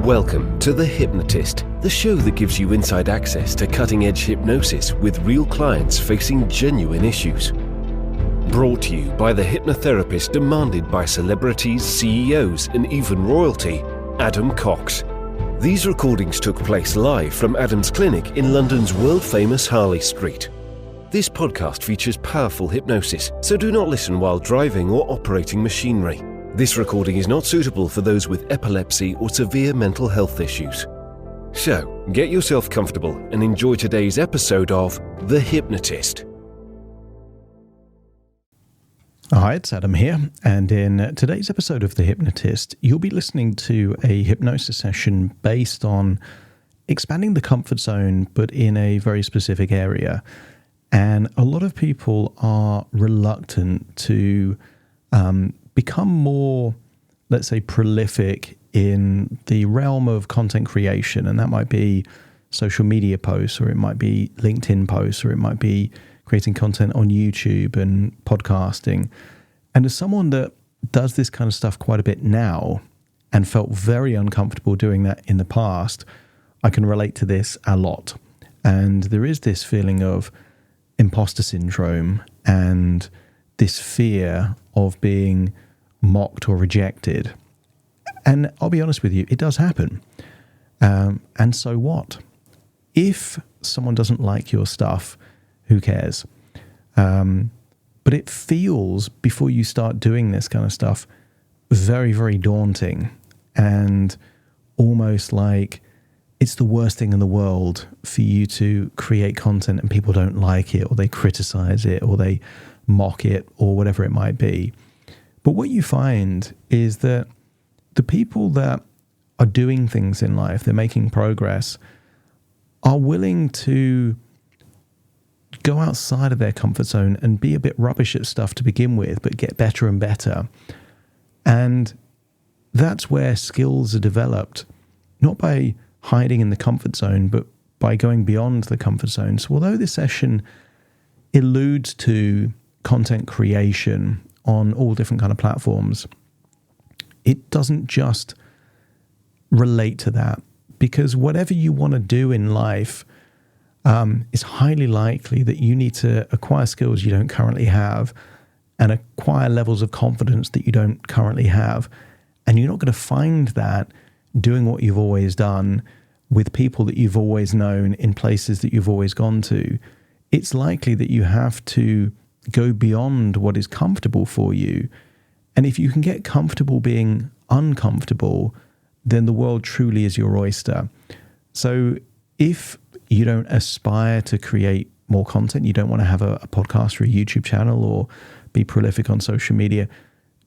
Welcome to The Hypnotist, the show that gives you inside access to cutting-edge hypnosis with real clients facing genuine issues. Brought to you by the hypnotherapist demanded by celebrities, CEOs, and even royalty, Adam Cox. These recordings took place live from Adam's clinic in London's world-famous Harley Street. This podcast features powerful hypnosis, so do not listen while driving or operating machinery. This recording is not suitable for those with epilepsy or severe mental health issues. So, get yourself comfortable and enjoy today's episode of The Hypnotist. Hi, it's Adam here, and in today's episode of The Hypnotist, you'll be listening to a hypnosis session based on expanding the comfort zone, but in a very specific area. And a lot of people are reluctant to become more, let's say, prolific in the realm of content creation. And that might be social media posts, or it might be LinkedIn posts, or it might be creating content on YouTube and podcasting. And as someone that does this kind of stuff quite a bit now and felt very uncomfortable doing that in the past, I can relate to this a lot. And there is this feeling of imposter syndrome and this fear of being mocked or rejected. And I'll be honest with you, it does happen. And so what? If someone doesn't like your stuff, who cares? But it feels, before you start doing this kind of stuff, very, very daunting and almost like it's the worst thing in the world for you to create content and people don't like it, or they criticize it, or they mock it, or whatever it might be. But what you find is that the people that are doing things in life, they're making progress, are willing to go outside of their comfort zone and be a bit rubbish at stuff to begin with, but get better and better. And that's where skills are developed, not by hiding in the comfort zone, but by going beyond the comfort zone. So although this session alludes to content creation on all different kind of platforms, it doesn't just relate to that, because whatever you want to do in life, it's highly likely that you need to acquire skills you don't currently have and acquire levels of confidence that you don't currently have. And you're not going to find that doing what you've always done with people that you've always known in places that you've always gone to. It's likely that you have to go beyond what is comfortable for you. And if you can get comfortable being uncomfortable, then the world truly is your oyster. So if you don't aspire to create more content, you don't want to have a podcast or a YouTube channel or be prolific on social media,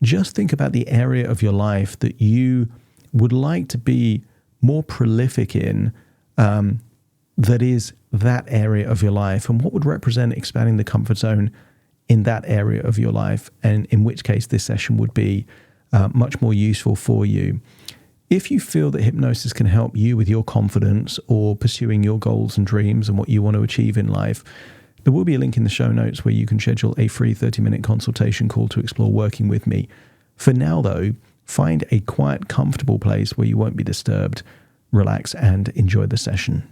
just think about the area of your life that you would like to be more prolific in, that is that area of your life, and what would represent expanding the comfort zone in that area of your life, and in which case this session would be much more useful for you. If you feel that hypnosis can help you with your confidence or pursuing your goals and dreams and what you want to achieve in life, there will be a link in the show notes where you can schedule a free 30-minute consultation call to explore working with me. For now, though, find a quiet, comfortable place where you won't be disturbed, relax, and enjoy the session.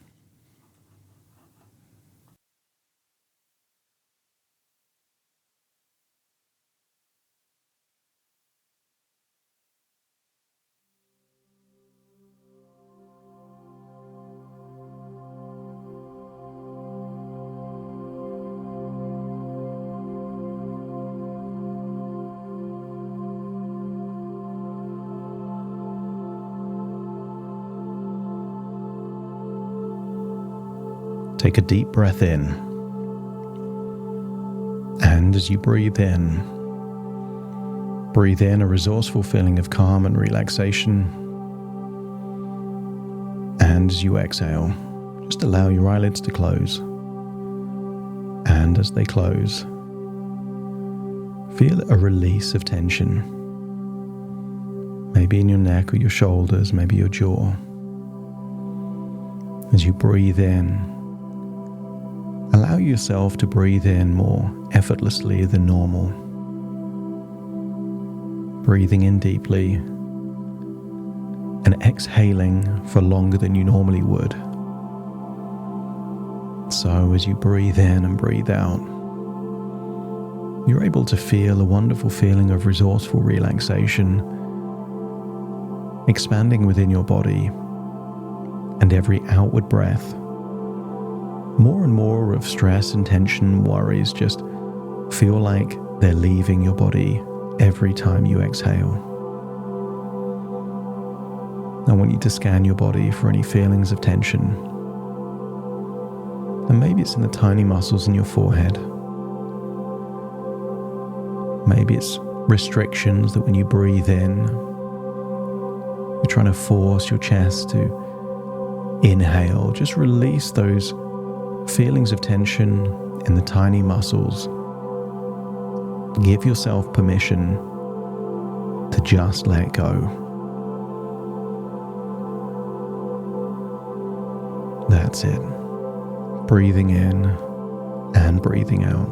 Take a deep breath in, and as you breathe in a resourceful feeling of calm and relaxation. And as you exhale, just allow your eyelids to close. And as they close, feel a release of tension, maybe in your neck or your shoulders, maybe your jaw. As you breathe in, allow yourself to breathe in more effortlessly than normal. Breathing in deeply and exhaling for longer than you normally would. So as you breathe in and breathe out, you're able to feel a wonderful feeling of resourceful relaxation expanding within your body, and every outward breath, more and more of stress and tension and worries just feel like they're leaving your body every time you exhale. I want you to scan your body for any feelings of tension. And maybe it's in the tiny muscles in your forehead. Maybe it's restrictions that when you breathe in, you're trying to force your chest to inhale. Just release those feelings of tension in the tiny muscles. Give yourself permission to just let go. That's it. Breathing in and breathing out.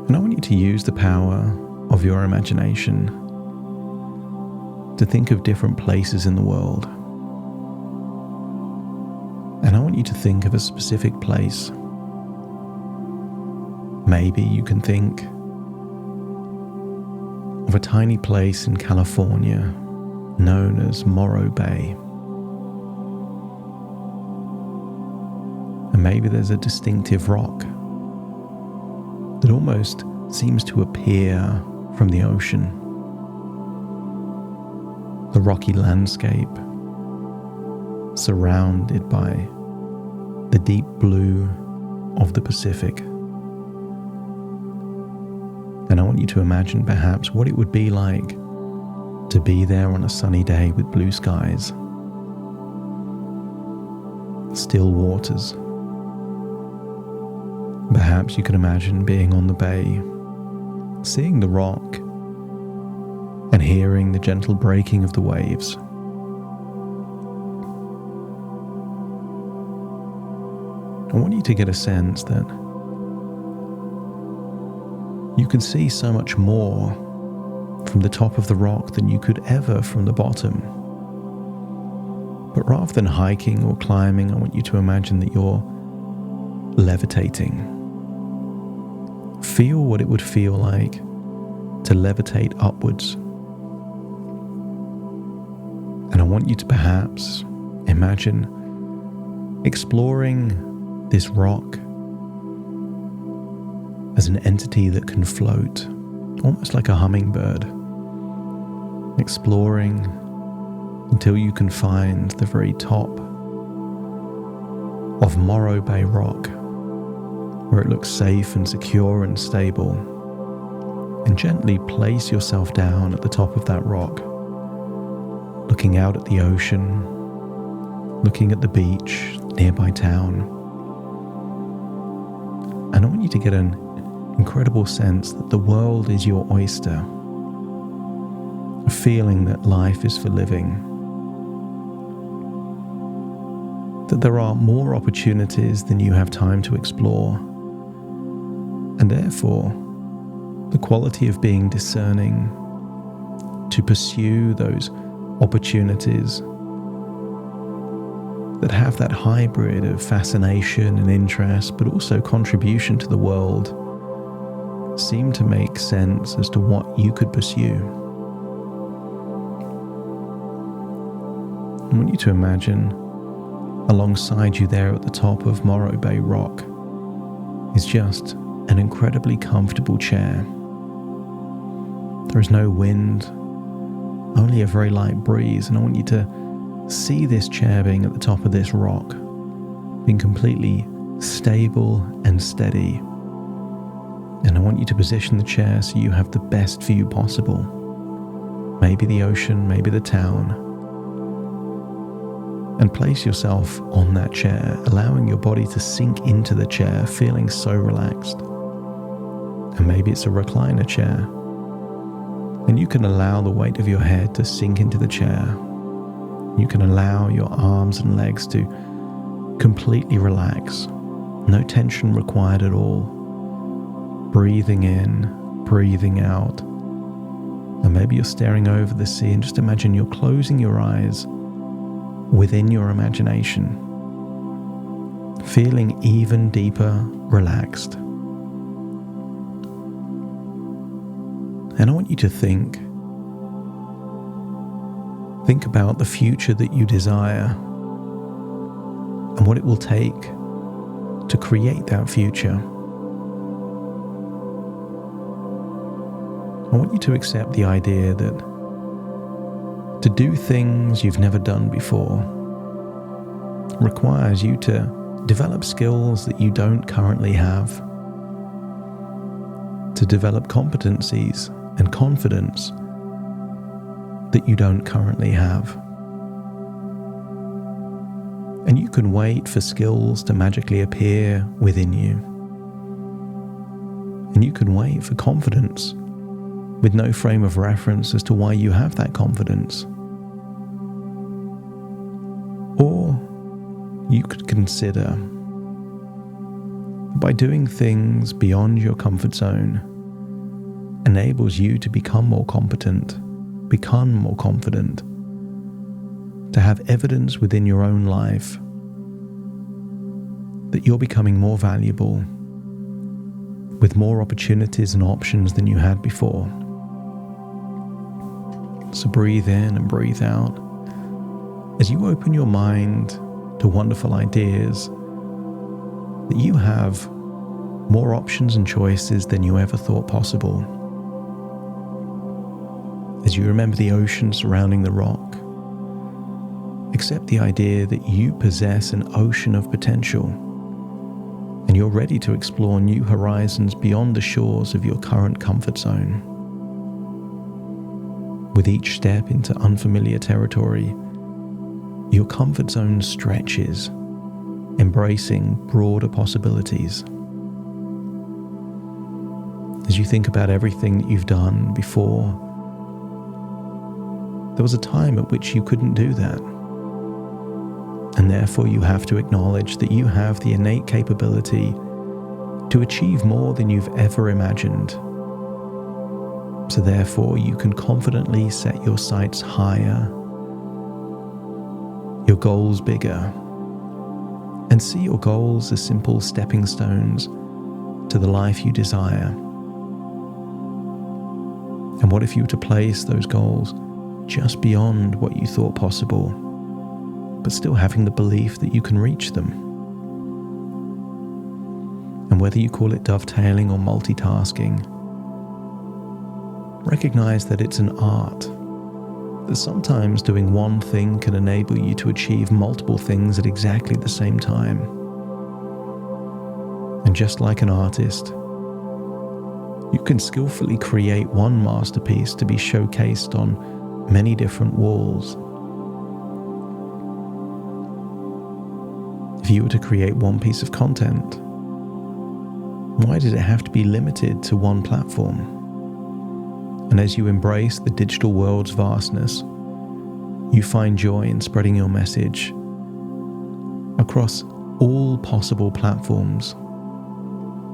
And I want you to use the power of your imagination to think of different places in the world. And I want you to think of a specific place. Maybe you can think of a tiny place in California known as Morro Bay. And maybe there's a distinctive rock that almost seems to appear from the ocean. The rocky landscape surrounded by the deep blue of the Pacific. And I want you to imagine perhaps what it would be like to be there on a sunny day with blue skies, still waters. Perhaps you could imagine being on the bay, seeing the rock and hearing the gentle breaking of the waves. I want you to get a sense that you can see so much more from the top of the rock than you could ever from the bottom. But rather than hiking or climbing, I want you to imagine that you're levitating. Feel what it would feel like to levitate upwards. And I want you to perhaps imagine exploring this rock as an entity that can float, almost like a hummingbird, exploring until you can find the very top of Morro Bay Rock, where it looks safe and secure and stable, and gently place yourself down at the top of that rock, looking out at the ocean, looking at the beach, nearby town. And I want you to get an incredible sense that the world is your oyster, a feeling that life is for living, that there are more opportunities than you have time to explore, and therefore the quality of being discerning to pursue those opportunities that have that hybrid of fascination and interest, but also contribution to the world, seem to make sense as to what you could pursue. I want you to imagine alongside you there at the top of Morro Bay Rock is just an incredibly comfortable chair. There is no wind, only a very light breeze, and I want you to see this chair being at the top of this rock, being completely stable and steady. And I want you to position the chair so you have the best view possible. Maybe the ocean, maybe the town. And place yourself on that chair, allowing your body to sink into the chair, feeling so relaxed. And maybe it's a recliner chair. And you can allow the weight of your head to sink into the chair. You can allow your arms and legs to completely relax. No tension required at all. Breathing in, breathing out, Or maybe you're staring over the sea and just imagine you're closing your eyes within your imagination, feeling even deeper relaxed. And I want you to think about the future that you desire and what it will take to create that future. I want you to accept the idea that to do things you've never done before requires you to develop skills that you don't currently have, to develop competencies and confidence that you don't currently have. And you can wait for skills to magically appear within you. And you can wait for confidence with no frame of reference as to why you have that confidence. Or you could consider by doing things beyond your comfort zone enables you to become more competent, become more confident, to have evidence within your own life that you're becoming more valuable with more opportunities and options than you had before. So breathe in and breathe out as you open your mind to wonderful ideas that you have more options and choices than you ever thought possible. As you remember the ocean surrounding the rock, accept the idea that you possess an ocean of potential and you're ready to explore new horizons beyond the shores of your current comfort zone. With each step into unfamiliar territory, your comfort zone stretches, embracing broader possibilities. As you think about everything that you've done before, there was a time at which you couldn't do that. And therefore you have to acknowledge that you have the innate capability to achieve more than you've ever imagined. So therefore you can confidently set your sights higher, your goals bigger, and see your goals as simple stepping stones to the life you desire. And what if you were to place those goals just beyond what you thought possible, but still having the belief that you can reach them? And whether you call it dovetailing or multitasking, recognize that it's an art, that sometimes doing one thing can enable you to achieve multiple things at exactly the same time. And just like an artist, you can skillfully create one masterpiece to be showcased on many different walls. If you were to create one piece of content, why does it have to be limited to one platform? And as you embrace the digital world's vastness, you find joy in spreading your message across all possible platforms,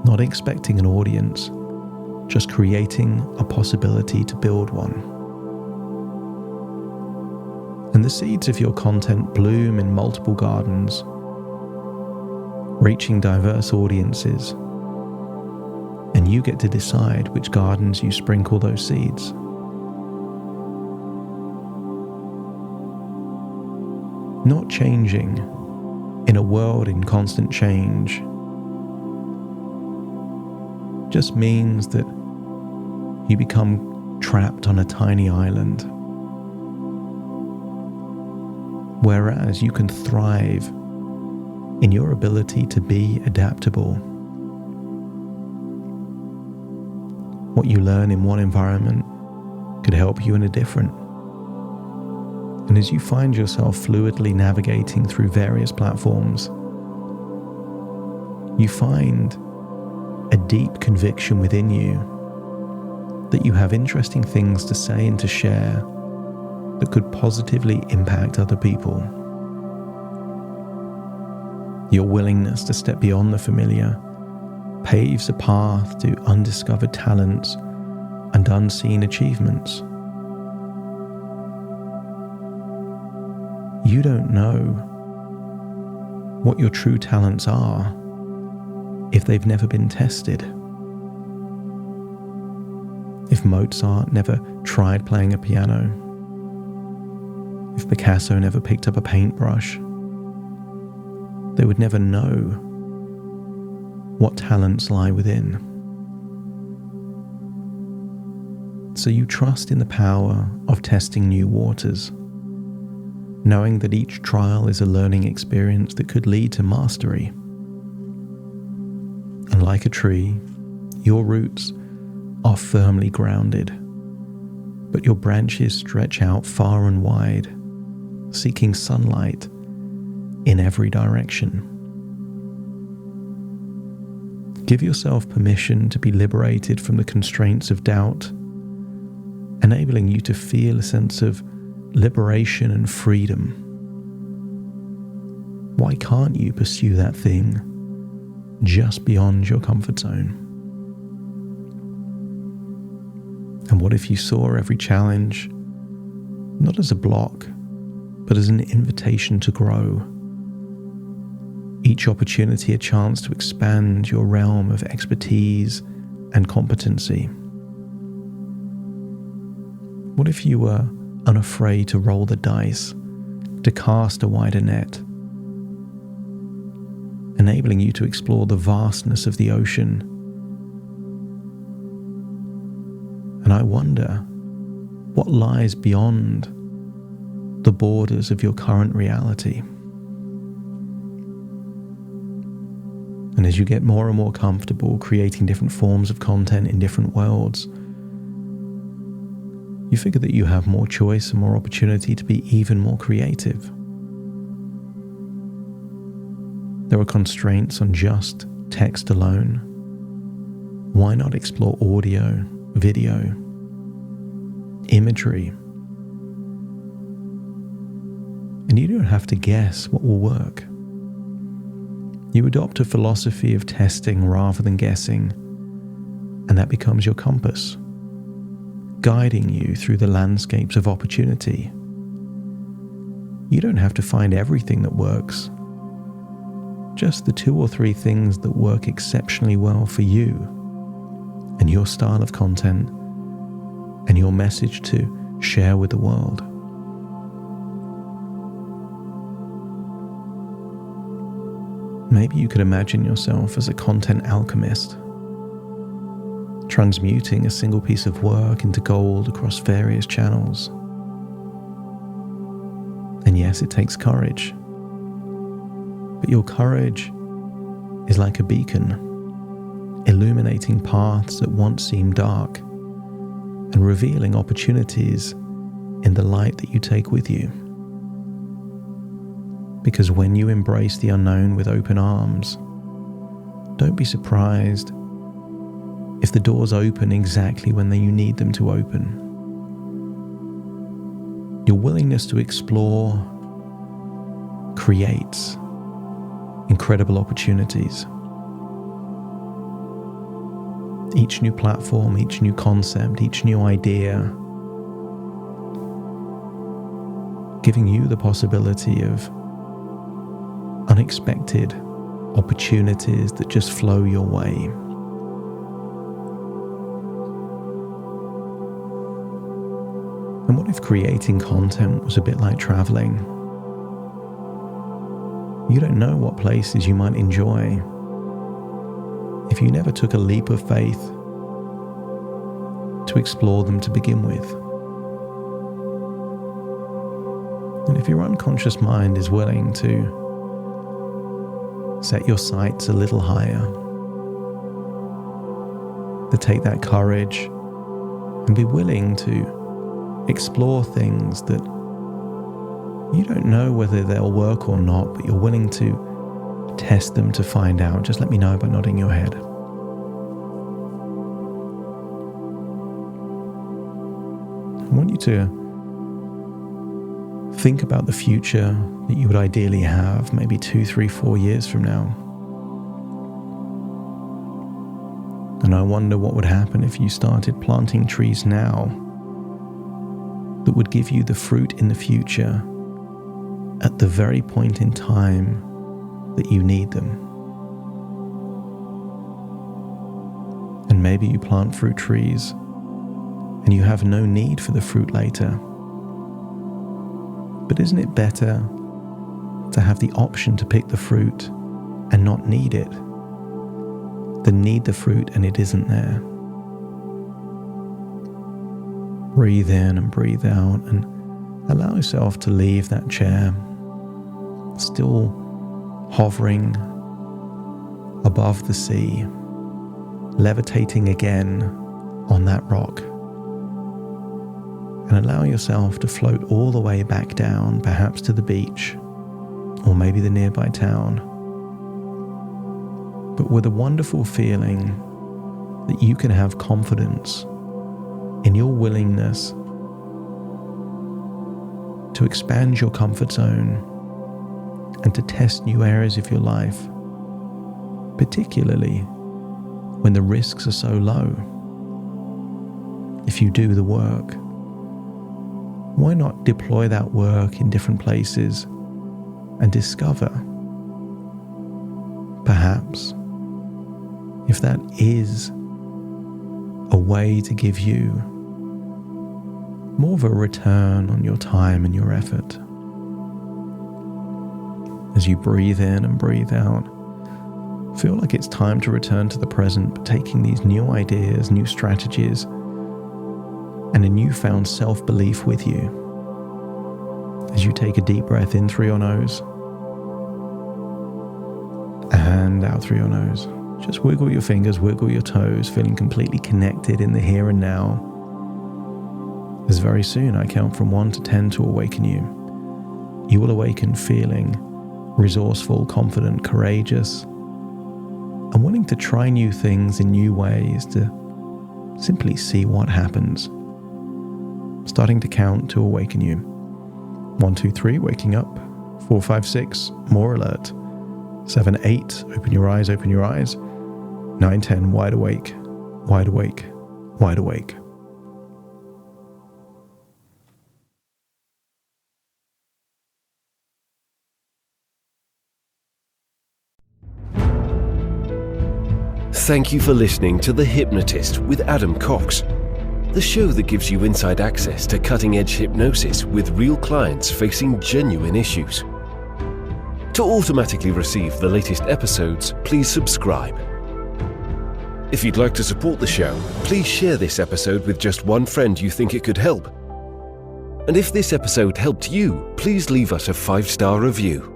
not expecting an audience, just creating a possibility to build one. And the seeds of your content bloom in multiple gardens, reaching diverse audiences, and you get to decide which gardens you sprinkle those seeds. Not changing in a world in constant change just means that you become trapped on a tiny island, whereas you can thrive in your ability to be adaptable. What you learn in one environment could help you in a different. And as you find yourself fluidly navigating through various platforms, you find a deep conviction within you that you have interesting things to say and to share that could positively impact other people. Your willingness to step beyond the familiar paves a path to undiscovered talents and unseen achievements. You don't know what your true talents are if they've never been tested. If Mozart never tried playing a piano, if Picasso never picked up a paintbrush, they would never know what talents lie within. So you trust in the power of testing new waters, knowing that each trial is a learning experience that could lead to mastery. And like a tree, your roots are firmly grounded, but your branches stretch out far and wide, seeking sunlight in every direction. Give yourself permission to be liberated from the constraints of doubt, enabling you to feel a sense of liberation and freedom. Why can't you pursue that thing just beyond your comfort zone? And what if you saw every challenge not as a block, but as an invitation to grow? Each opportunity a chance to expand your realm of expertise and competency. What if you were unafraid to roll the dice, to cast a wider net, enabling you to explore the vastness of the ocean? And I wonder what lies beyond the borders of your current reality. And as you get more and more comfortable creating different forms of content in different worlds, you figure that you have more choice and more opportunity to be even more creative. There are constraints on just text alone. Why not explore audio, video, imagery? And you don't have to guess what will work. You adopt a philosophy of testing rather than guessing, and that becomes your compass, guiding you through the landscapes of opportunity. You don't have to find everything that works, just the 2 or 3 things that work exceptionally well for you and your style of content and your message to share with the world. Maybe you could imagine yourself as a content alchemist, transmuting a single piece of work into gold across various channels. And yes, it takes courage, but your courage is like a beacon, illuminating paths that once seemed dark and revealing opportunities in the light that you take with you. Because when you embrace the unknown with open arms, don't be surprised if the doors open exactly when you need them to open. Your willingness to explore creates incredible opportunities. Each new platform, each new concept, each new idea, giving you the possibility of unexpected opportunities that just flow your way. And what if creating content was a bit like traveling? You don't know what places you might enjoy if you never took a leap of faith to explore them to begin with. And if your unconscious mind is willing to set your sights a little higher, to take that courage and be willing to explore things that you don't know whether they'll work or not, but you're willing to test them to find out, just let me know by nodding your head. I want you to think about the future that you would ideally have, maybe 2, 3, 4 years from now. And I wonder what would happen if you started planting trees now that would give you the fruit in the future at the very point in time that you need them. And maybe you plant fruit trees and you have no need for the fruit later. But isn't it better to have the option to pick the fruit and not need it than need the fruit and it isn't there? Breathe in and breathe out and allow yourself to leave that chair, still hovering above the sea, levitating again on that rock. And allow yourself to float all the way back down, perhaps to the beach, or maybe the nearby town, but with a wonderful feeling that you can have confidence in your willingness to expand your comfort zone and to test new areas of your life, particularly when the risks are so low. If you do the work, why not deploy that work in different places and discover, perhaps, if that is a way to give you more of a return on your time and your effort. As you breathe in and breathe out, feel like it's time to return to the present, but taking these new ideas, new strategies, and a newfound self-belief with you. As you take a deep breath in through your nose and out through your nose. Just wiggle your fingers, wiggle your toes, feeling completely connected in the here and now. As very soon I count from 1 to 10 to awaken you. You will awaken feeling resourceful, confident, courageous, and willing to try new things in new ways to simply see what happens. Starting to count to awaken you. 1, 2, 3, waking up. 4, 5, 6, more alert. 7, 8, open your eyes, open your eyes. 9, 10, wide awake, wide awake, wide awake. Thank you for listening to The Hypnotist with Adam Cox, the show that gives you inside access to cutting-edge hypnosis with real clients facing genuine issues. To automatically receive the latest episodes, please subscribe. If you'd like to support the show, please share this episode with just one friend you think it could help. And if this episode helped you, please leave us a 5-star review.